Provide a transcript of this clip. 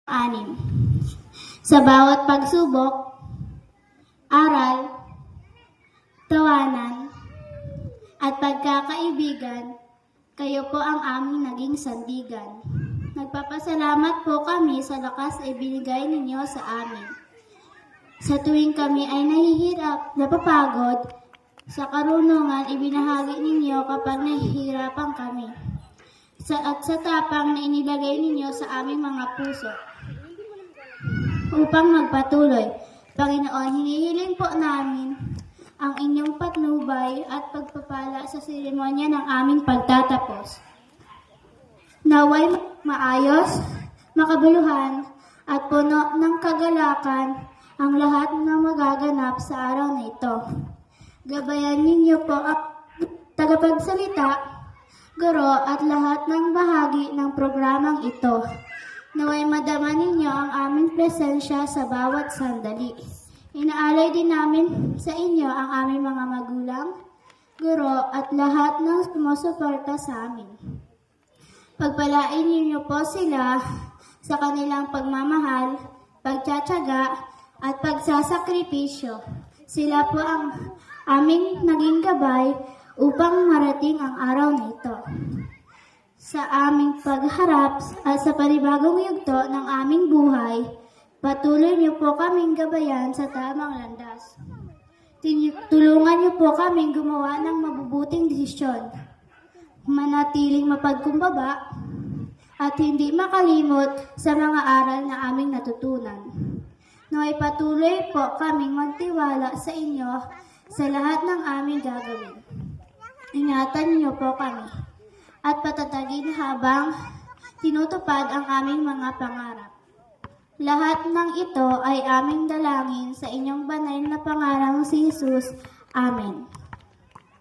Anim. Sa bawat pagsubok, aral, tawanan, at pagkakaibigan, kayo po ang aming naging sandigan. Nagpapasalamat po kami sa lakas na ibinigay ninyo sa amin. Sa tuwing kami ay nahihirap, napapagod, sa karunungan ibinahagi ninyo kapag nahihirapan kami. At sa tapang na inilagay ninyo sa aming mga puso upang magpatuloy. Panginoon, hinihiling po namin ang inyong patnubay at pagpapala sa seremonya ng aming pagtatapos. Naway maayos, makabuluhan, at puno ng kagalakan ang lahat ng magaganap sa araw na ito. Gabayan ninyo po ang tagapagsalita, guro at lahat ng bahagi ng programang ito. Naway madama ninyo ang aming presensya sa bawat sandali. Inaalay din namin sa inyo ang aming mga magulang, guro at lahat ng sumusuporta sa amin. Pagpalain ninyo po sila sa kanilang pagmamahal, pagtsatsaga at pagsasakripisyo. Sila po ang aming naging gabay upang marating ang araw na ito. Sa aming pagharap at sa panibagong yugto ng aming buhay, patuloy niyo po kaming gabayan sa tamang landas. Tulungan niyo po kaming gumawa ng mabubuting desisyon, manatiling mapagkumbaba, at hindi makalimot sa mga aral na aming natutunan. Naway patuloy po kaming magtiwala sa inyo sa lahat ng aming gagawin. Ingatan niyo po kami at patatagin habang tinutupad ang aming mga pangarap. Lahat ng ito ay aming dalangin sa inyong banal na pangalang si Jesus. Amen.